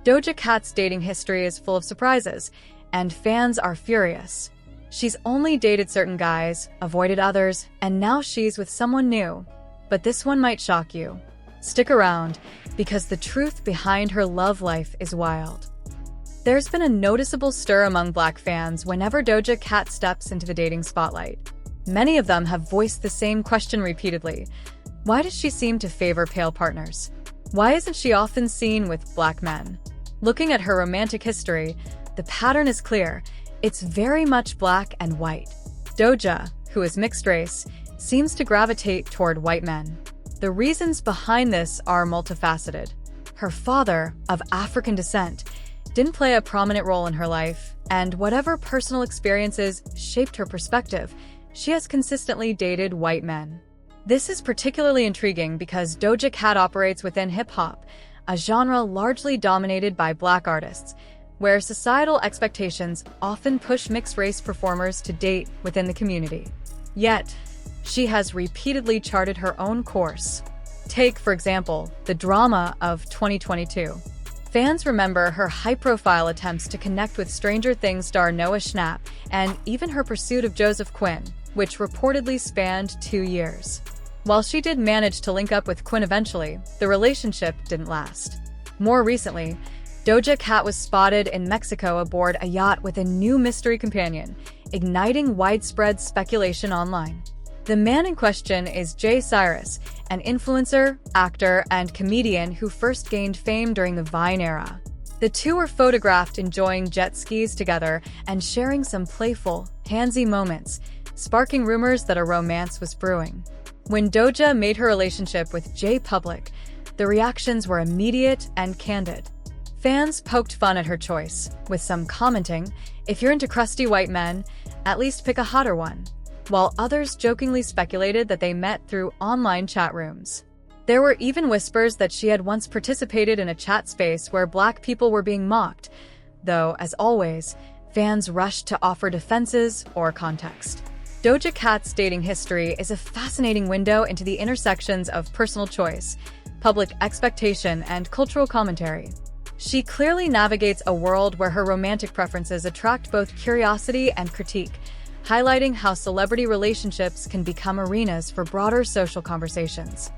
Doja Cat's dating history is full of surprises, and fans are furious. She's only dated certain guys, avoided others, and now she's with someone new. But this one might shock you. Stick around, because the truth behind her love life is wild. There's been a noticeable stir among Black fans whenever Doja Cat steps into the dating spotlight. Many of them have voiced the same question repeatedly. Why does she seem to favor pale partners? Why isn't she often seen with Black men? Looking at her romantic history, the pattern is clear. It's very much black and white. Doja, who is mixed race, seems to gravitate toward white men. The reasons behind this are multifaceted. Her father, of African descent, didn't play a prominent role in her life, and whatever personal experiences shaped her perspective, she has consistently dated white men. This is particularly intriguing because Doja Cat operates within hip-hop, a genre largely dominated by Black artists, where societal expectations often push mixed-race performers to date within the community. Yet, she has repeatedly charted her own course. Take, for example, the drama of 2022. Fans remember her high-profile attempts to connect with Stranger Things star Noah Schnapp, and even her pursuit of Joseph Quinn, which reportedly spanned 2 years. While she did manage to link up with Quinn eventually, the relationship didn't last. More recently, Doja Cat was spotted in Mexico aboard a yacht with a new mystery companion, igniting widespread speculation online. The man in question is Jay Cyrus, an influencer, actor, and comedian who first gained fame during the Vine era. The two were photographed enjoying jet skis together and sharing some playful, handsy moments, sparking rumors that a romance was brewing. When Doja made her relationship with Jay public, the reactions were immediate and candid. Fans poked fun at her choice, with some commenting, "If you're into crusty white men, at least pick a hotter one," while others jokingly speculated that they met through online chat rooms. There were even whispers that she had once participated in a chat space where Black people were being mocked, though, as always, fans rushed to offer defenses or context. Doja Cat's dating history is a fascinating window into the intersections of personal choice, public expectation, and cultural commentary. She clearly navigates a world where her romantic preferences attract both curiosity and critique, highlighting how celebrity relationships can become arenas for broader social conversations.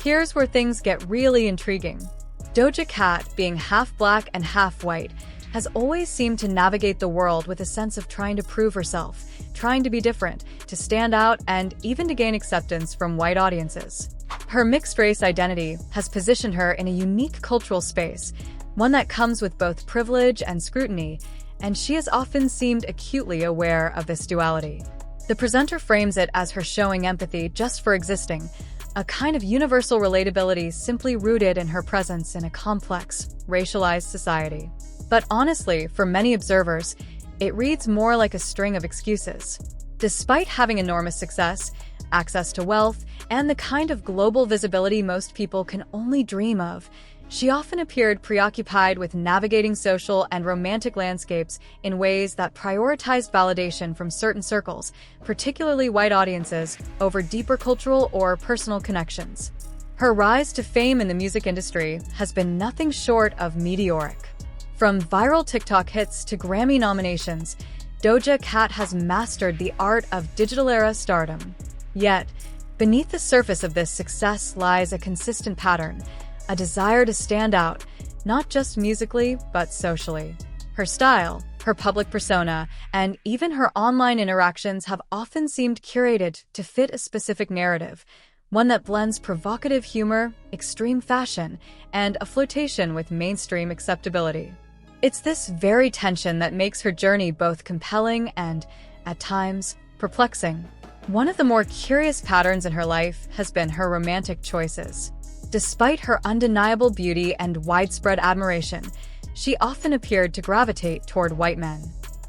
Here's where things get really intriguing. Doja Cat, being half Black and half white, has always seemed to navigate the world with a sense of trying to prove herself, trying to be different, to stand out, and even to gain acceptance from white audiences. Her mixed-race identity has positioned her in a unique cultural space, one that comes with both privilege and scrutiny, and she has often seemed acutely aware of this duality. The presenter frames it as her showing empathy just for existing, a kind of universal relatability simply rooted in her presence in a complex, racialized society. But honestly, for many observers, it reads more like a string of excuses. Despite having enormous success, access to wealth, and the kind of global visibility most people can only dream of, she often appeared preoccupied with navigating social and romantic landscapes in ways that prioritized validation from certain circles, particularly white audiences, over deeper cultural or personal connections. Her rise to fame in the music industry has been nothing short of meteoric. From viral TikTok hits to Grammy nominations, Doja Cat has mastered the art of digital-era stardom. Yet, beneath the surface of this success lies a consistent pattern, a desire to stand out, not just musically, but socially. Her style, her public persona, and even her online interactions have often seemed curated to fit a specific narrative, one that blends provocative humor, extreme fashion, and a flirtation with mainstream acceptability. It's this very tension that makes her journey both compelling and, at times, perplexing. One of the more curious patterns in her life has been her romantic choices. Despite her undeniable beauty and widespread admiration, she often appeared to gravitate toward white men.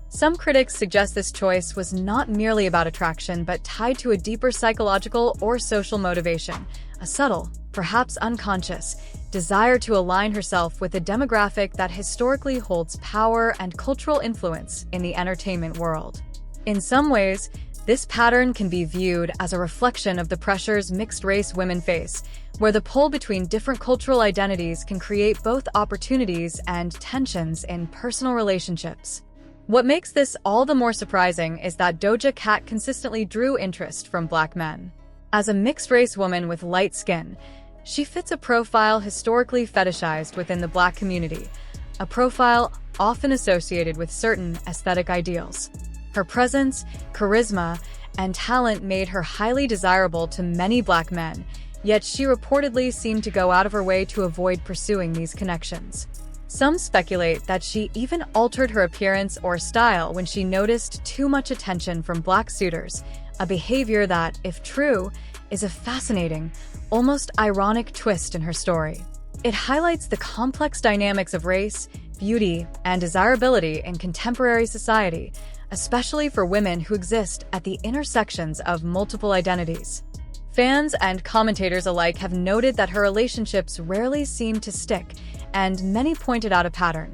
Some critics suggest this choice was not merely about attraction but tied to a deeper psychological or social motivation, a subtle, perhaps unconscious, desire to align herself with a demographic that historically holds power and cultural influence in the entertainment world. In some ways, this pattern can be viewed as a reflection of the pressures mixed-race women face, where the pull between different cultural identities can create both opportunities and tensions in personal relationships. What makes this all the more surprising is that Doja Cat consistently drew interest from Black men. As a mixed-race woman with light skin, she fits a profile historically fetishized within the Black community, a profile often associated with certain aesthetic ideals. Her presence, charisma, and talent made her highly desirable to many Black men, yet she reportedly seemed to go out of her way to avoid pursuing these connections. Some speculate that she even altered her appearance or style when she noticed too much attention from Black suitors, a behavior that, if true, is a fascinating, almost ironic twist in her story. It highlights the complex dynamics of race, beauty, and desirability in contemporary society, especially for women who exist at the intersections of multiple identities. Fans and commentators alike have noted that her relationships rarely seem to stick, and many pointed out a pattern.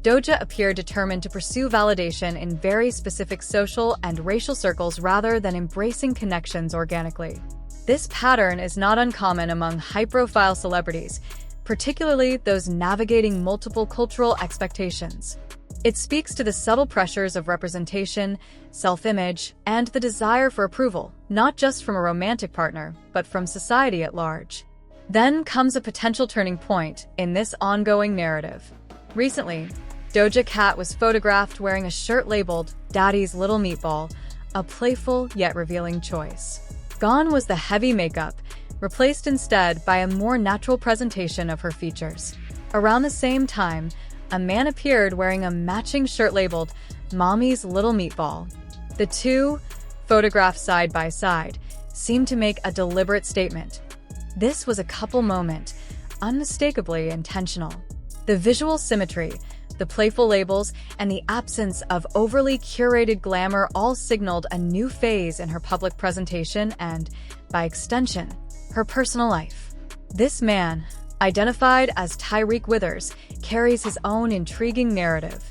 Doja appeared determined to pursue validation in very specific social and racial circles rather than embracing connections organically. This pattern is not uncommon among high-profile celebrities, particularly those navigating multiple cultural expectations. It speaks to the subtle pressures of representation, self-image, and the desire for approval, not just from a romantic partner, but from society at large. Then comes a potential turning point in this ongoing narrative. Recently, Doja Cat was photographed wearing a shirt labeled "Daddy's Little Meatball," a playful yet revealing choice. Gone was the heavy makeup, replaced instead by a more natural presentation of her features. Around the same time, a man appeared wearing a matching shirt labeled "Mommy's Little Meatball." The two, photographed side by side, seemed to make a deliberate statement. This was a couple moment, unmistakably intentional. The visual symmetry, the playful labels, and the absence of overly curated glamour all signaled a new phase in her public presentation and, by extension, her personal life. This man, identified as Tyreek Withers, carries his own intriguing narrative.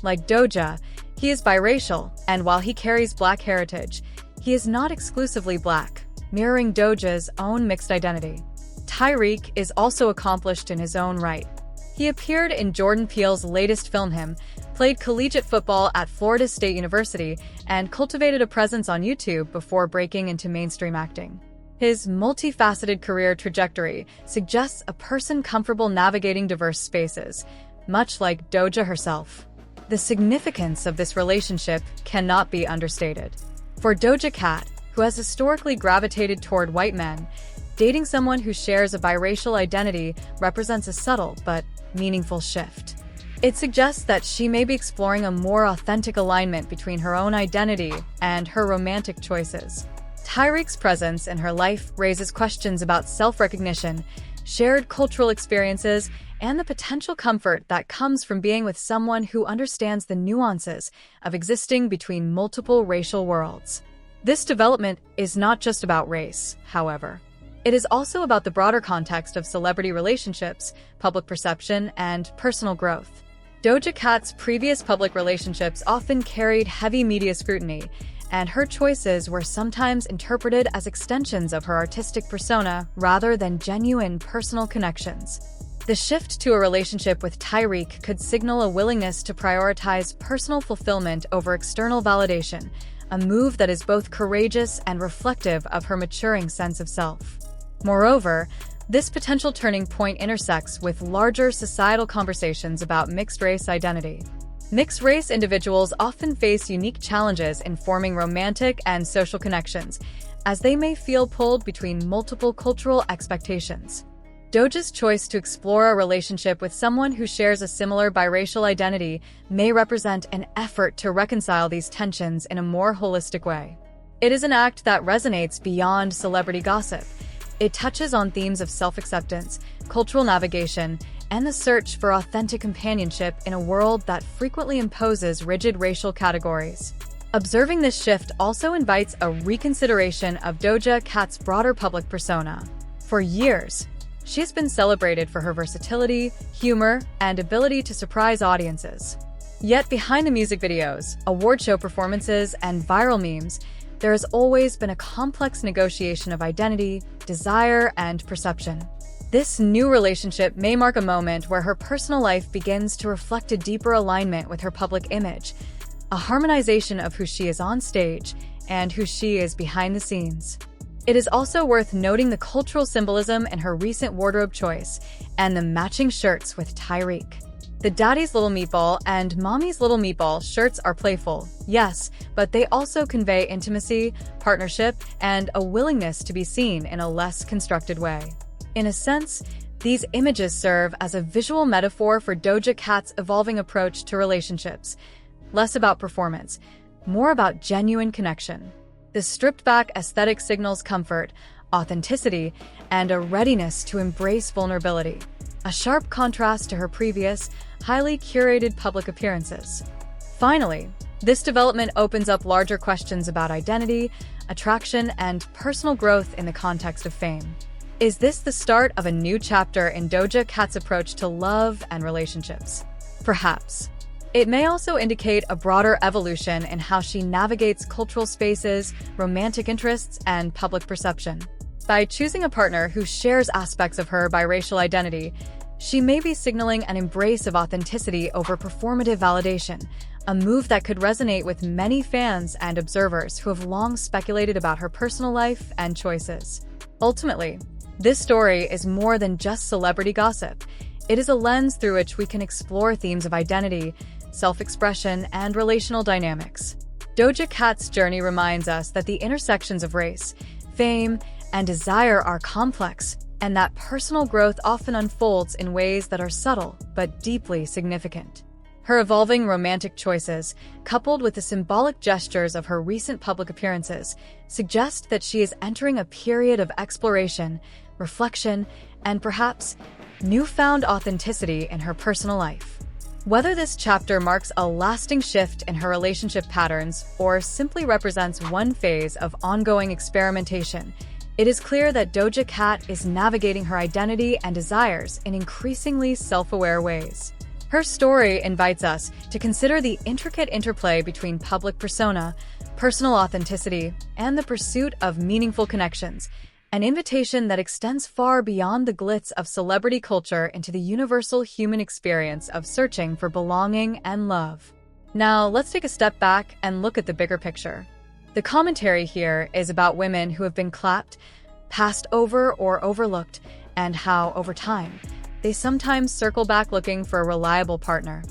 Like Doja, he is biracial, and while he carries Black heritage, he is not exclusively Black, mirroring Doja's own mixed identity. Tyreek is also accomplished in his own right. He appeared in Jordan Peele's latest film Him, played collegiate football at Florida State University, and cultivated a presence on YouTube before breaking into mainstream acting. His multifaceted career trajectory suggests a person comfortable navigating diverse spaces, much like Doja herself. The significance of this relationship cannot be understated. For Doja Cat, who has historically gravitated toward white men, dating someone who shares a biracial identity represents a subtle but meaningful shift. It suggests that she may be exploring a more authentic alignment between her own identity and her romantic choices. Tyreek's presence in her life raises questions about self-recognition, shared cultural experiences, and the potential comfort that comes from being with someone who understands the nuances of existing between multiple racial worlds. This development is not just about race, however. It is also about the broader context of celebrity relationships, public perception, and personal growth. Doja Cat's previous public relationships often carried heavy media scrutiny, and her choices were sometimes interpreted as extensions of her artistic persona rather than genuine personal connections. The shift to a relationship with Tyreek could signal a willingness to prioritize personal fulfillment over external validation, a move that is both courageous and reflective of her maturing sense of self. Moreover, this potential turning point intersects with larger societal conversations about mixed-race identity. Mixed-race individuals often face unique challenges in forming romantic and social connections, as they may feel pulled between multiple cultural expectations. Doja's choice to explore a relationship with someone who shares a similar biracial identity may represent an effort to reconcile these tensions in a more holistic way. It is an act that resonates beyond celebrity gossip. It touches on themes of self-acceptance, cultural navigation, and the search for authentic companionship in a world that frequently imposes rigid racial categories. Observing this shift also invites a reconsideration of Doja Cat's broader public persona. For years, she has been celebrated for her versatility, humor, and ability to surprise audiences. Yet behind the music videos, award show performances, and viral memes, there has always been a complex negotiation of identity, desire, and perception. This new relationship may mark a moment where her personal life begins to reflect a deeper alignment with her public image, a harmonization of who she is on stage and who she is behind the scenes. It is also worth noting the cultural symbolism in her recent wardrobe choice and the matching shirts with Tyreek. The Daddy's Little Meatball and Mommy's Little Meatball shirts are playful, yes, but they also convey intimacy, partnership, and a willingness to be seen in a less constructed way. In a sense, these images serve as a visual metaphor for Doja Cat's evolving approach to relationships, less about performance, more about genuine connection. The stripped-back aesthetic signals comfort, authenticity, and a readiness to embrace vulnerability, a sharp contrast to her previous, highly curated public appearances. Finally, this development opens up larger questions about identity, attraction, and personal growth in the context of fame. Is this the start of a new chapter in Doja Cat's approach to love and relationships? Perhaps. It may also indicate a broader evolution in how she navigates cultural spaces, romantic interests, and public perception. By choosing a partner who shares aspects of her biracial identity, she may be signaling an embrace of authenticity over performative validation, a move that could resonate with many fans and observers who have long speculated about her personal life and choices. Ultimately, this story is more than just celebrity gossip. It is a lens through which we can explore themes of identity, self-expression, and relational dynamics. Doja Cat's journey reminds us that the intersections of race, fame, and desire are complex, and that personal growth often unfolds in ways that are subtle but deeply significant. Her evolving romantic choices, coupled with the symbolic gestures of her recent public appearances, suggest that she is entering a period of exploration, reflection, and perhaps newfound authenticity in her personal life. Whether this chapter marks a lasting shift in her relationship patterns or simply represents one phase of ongoing experimentation, it is clear that Doja Cat is navigating her identity and desires in increasingly self-aware ways. Her story invites us to consider the intricate interplay between public persona, personal authenticity, and the pursuit of meaningful connections, an invitation that extends far beyond the glitz of celebrity culture into the universal human experience of searching for belonging and love. Now, let's take a step back and look at the bigger picture. The commentary here is about women who have been clapped, passed over, or overlooked, and how, over time, they sometimes circle back looking for a reliable partner.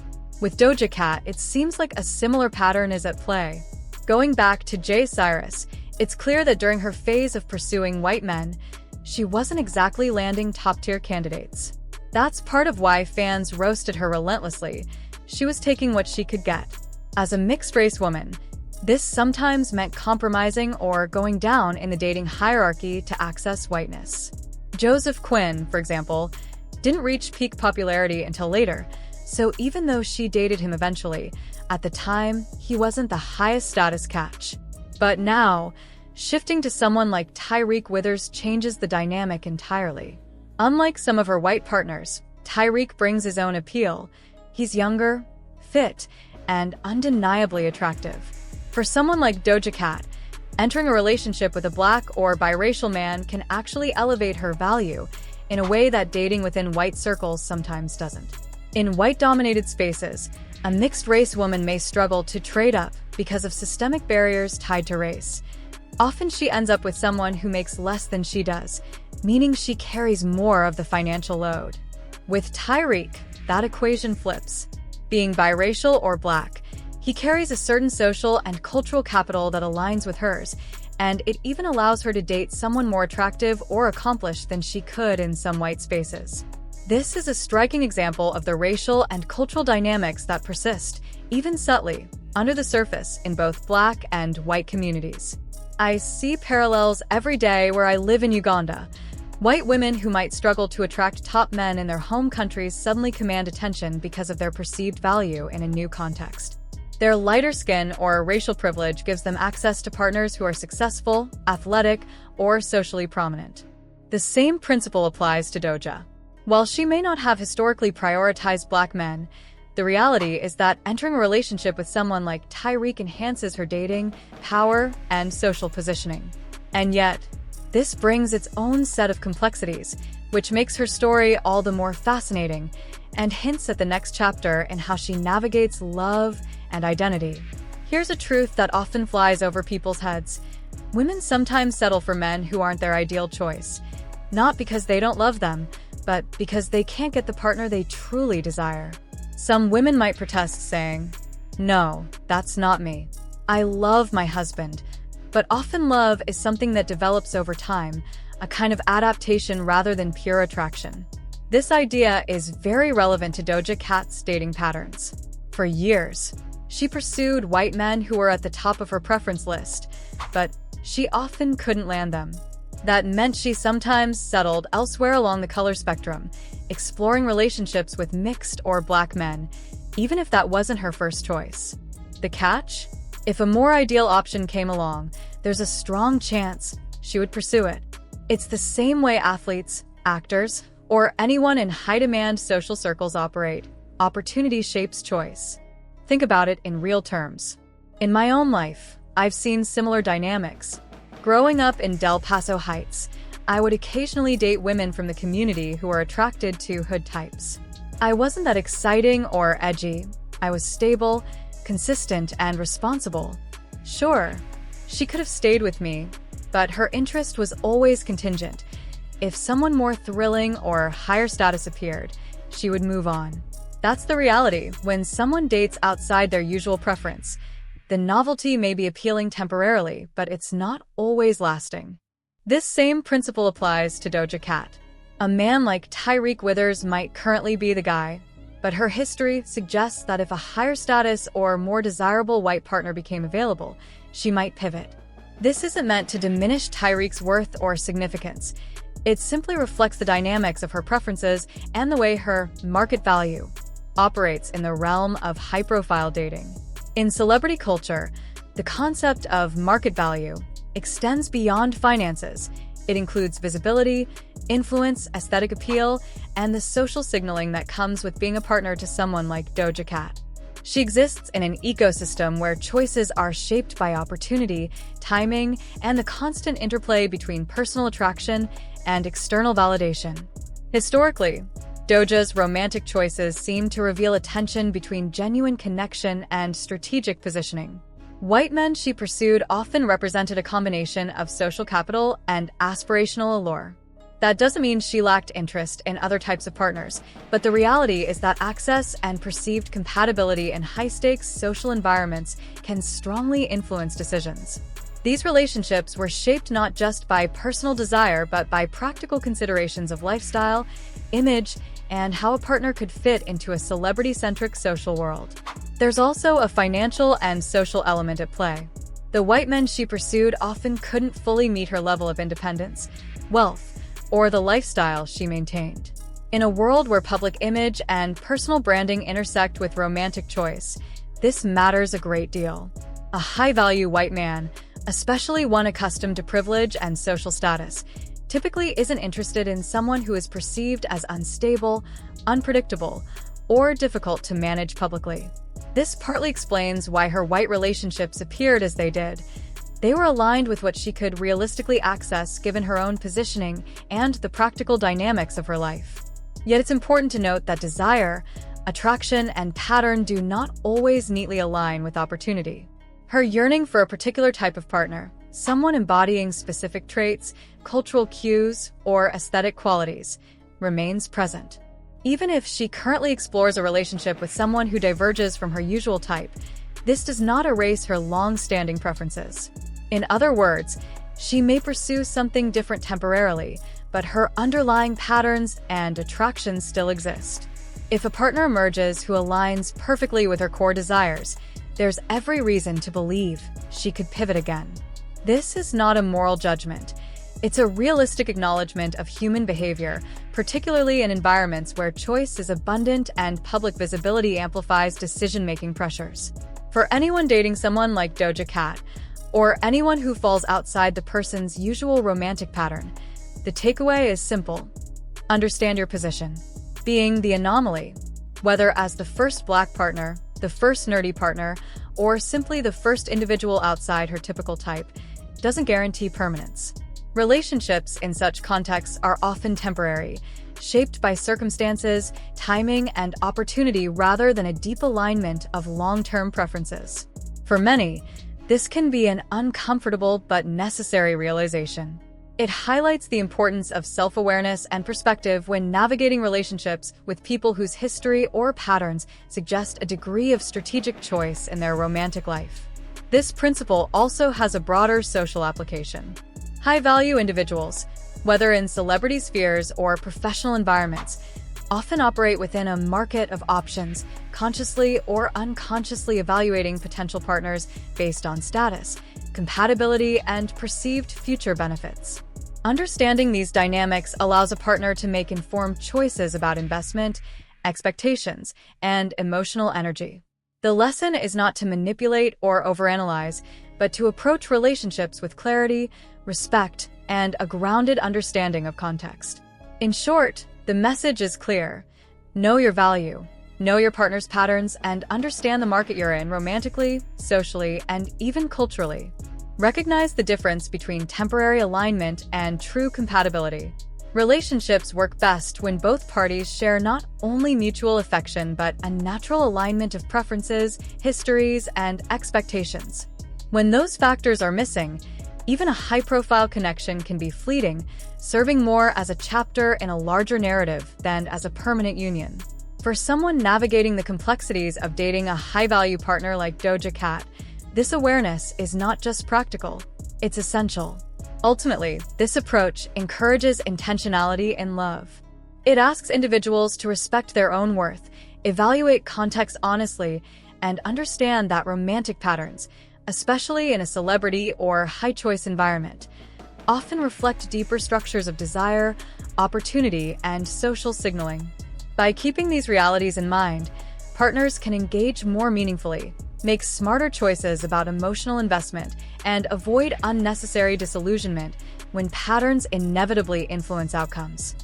With Doja Cat, it seems like a similar pattern is at play. Going back to Jay Cyrus, it's clear that during her phase of pursuing white men, she wasn't exactly landing top-tier candidates. That's part of why fans roasted her relentlessly. She was taking what she could get. As a mixed-race woman, this sometimes meant compromising or going down in the dating hierarchy to access whiteness. Joseph Quinn, for example, didn't reach peak popularity until later, so even though she dated him eventually, at the time, he wasn't the highest status catch. But now, shifting to someone like Tyreek Withers changes the dynamic entirely. Unlike some of her white partners, Tyreek brings his own appeal. He's younger, fit, and undeniably attractive. For someone like Doja Cat, entering a relationship with a Black or biracial man can actually elevate her value in a way that dating within white circles sometimes doesn't. In white-dominated spaces, a mixed-race woman may struggle to trade up because of systemic barriers tied to race. Often she ends up with someone who makes less than she does, meaning she carries more of the financial load. With Tyreek, that equation flips. Being biracial or Black, he carries a certain social and cultural capital that aligns with hers, and it even allows her to date someone more attractive or accomplished than she could in some white spaces. This is a striking example of the racial and cultural dynamics that persist, even subtly, under the surface in both Black and white communities. I see parallels every day where I live in Uganda. White women who might struggle to attract top men in their home countries suddenly command attention because of their perceived value in a new context. Their lighter skin or racial privilege gives them access to partners who are successful, athletic, or socially prominent. The same principle applies to Doja. While she may not have historically prioritized Black men, The reality is that entering a relationship with someone like Tyreek enhances her dating, power, and social positioning. And yet, this brings its own set of complexities, which makes her story all the more fascinating and hints at the next chapter in how she navigates love and identity. Here's a truth that often flies over people's heads. Women sometimes settle for men who aren't their ideal choice, not because they don't love them, but because they can't get the partner they truly desire. Some women might protest, saying, "No, that's not me. I love my husband." But often love is something that develops over time, a kind of adaptation rather than pure attraction. This idea is very relevant to Doja Cat's dating patterns. For years, she pursued white men who were at the top of her preference list, but she often couldn't land them. That meant she sometimes settled elsewhere along the color spectrum, exploring relationships with mixed or black men, even if that wasn't her first choice. The catch? If a more ideal option came along, there's a strong chance she would pursue it. It's the same way athletes, actors, or anyone in high-demand social circles operate. Opportunity shapes choice. Think about it in real terms. In my own life, I've seen similar dynamics. Growing up in Del Paso Heights, I would occasionally date women from the community who were attracted to hood types. I wasn't that exciting or edgy. I was stable, consistent, and responsible. Sure, she could have stayed with me, but her interest was always contingent. If someone more thrilling or higher status appeared, she would move on. That's the reality when someone dates outside their usual preference. The novelty may be appealing temporarily, but it's not always lasting. This same principle applies to Doja Cat. A man like Tyreek Withers might currently be the guy, but her history suggests that if a higher status or more desirable white partner became available, she might pivot. This isn't meant to diminish Tyreek's worth or significance. It simply reflects the dynamics of her preferences and the way her market value operates in the realm of high-profile dating. In celebrity culture, the concept of market value extends beyond finances. It includes visibility, influence, aesthetic appeal, and the social signaling that comes with being a partner to someone like Doja Cat. She exists in an ecosystem where choices are shaped by opportunity, timing, and the constant interplay between personal attraction and external validation. Historically, Doja's romantic choices seem to reveal a tension between genuine connection and strategic positioning. White men she pursued often represented a combination of social capital and aspirational allure. That doesn't mean she lacked interest in other types of partners, but the reality is that access and perceived compatibility in high-stakes social environments can strongly influence decisions. These relationships were shaped not just by personal desire, but by practical considerations of lifestyle, image, and how a partner could fit into a celebrity-centric social world. There's also a financial and social element at play. The white men she pursued often couldn't fully meet her level of independence, wealth, or the lifestyle she maintained. In a world where public image and personal branding intersect with romantic choice, this matters a great deal. A high-value white man, especially one accustomed to privilege and social status, typically isn't interested in someone who is perceived as unstable, unpredictable, or difficult to manage publicly. This partly explains why her white relationships appeared as they did. They were aligned with what she could realistically access given her own positioning and the practical dynamics of her life. Yet it's important to note that desire, attraction, and pattern do not always neatly align with opportunity. Her yearning for a particular type of partner, someone embodying specific traits, cultural cues, or aesthetic qualities, remains present. Even if she currently explores a relationship with someone who diverges from her usual type, this does not erase her long-standing preferences. In other words, she may pursue something different temporarily, but her underlying patterns and attractions still exist. If a partner emerges who aligns perfectly with her core desires, there's every reason to believe she could pivot again. This is not a moral judgment. It's a realistic acknowledgement of human behavior, particularly in environments where choice is abundant and public visibility amplifies decision-making pressures. For anyone dating someone like Doja Cat, or anyone who falls outside the person's usual romantic pattern, the takeaway is simple. Understand your position. Being the anomaly, Whether as the first Black partner, the first nerdy partner, or simply the first individual outside her typical type, doesn't guarantee permanence. Relationships in such contexts are often temporary, shaped by circumstances, timing, and opportunity rather than a deep alignment of long-term preferences. For many, this can be an uncomfortable but necessary realization. It highlights the importance of self-awareness and perspective when navigating relationships with people whose history or patterns suggest a degree of strategic choice in their romantic life. This principle also has a broader social application. High-value individuals, whether in celebrity spheres or professional environments, often operate within a market of options, consciously or unconsciously evaluating potential partners based on status, compatibility, and perceived future benefits. Understanding these dynamics allows a partner to make informed choices about investment, expectations, and emotional energy. The lesson is not to manipulate or overanalyze, but to approach relationships with clarity, respect, and a grounded understanding of context. In short, the message is clear. Know your value, know your partner's patterns, and understand the market you're in romantically, socially, and even culturally. Recognize the difference between temporary alignment and true compatibility. Relationships work best when both parties share not only mutual affection but a natural alignment of preferences, histories, and expectations. When those factors are missing, even a high-profile connection can be fleeting, serving more as a chapter in a larger narrative than as a permanent union. For someone navigating the complexities of dating a high-value partner like Doja Cat, this awareness is not just practical, it's essential. Ultimately, this approach encourages intentionality in love. It asks individuals to respect their own worth, evaluate context honestly, and understand that romantic patterns, especially in a celebrity or high-choice environment, often reflect deeper structures of desire, opportunity, and social signaling. By keeping these realities in mind, partners can engage more meaningfully, make smarter choices about emotional investment, and avoid unnecessary disillusionment when patterns inevitably influence outcomes.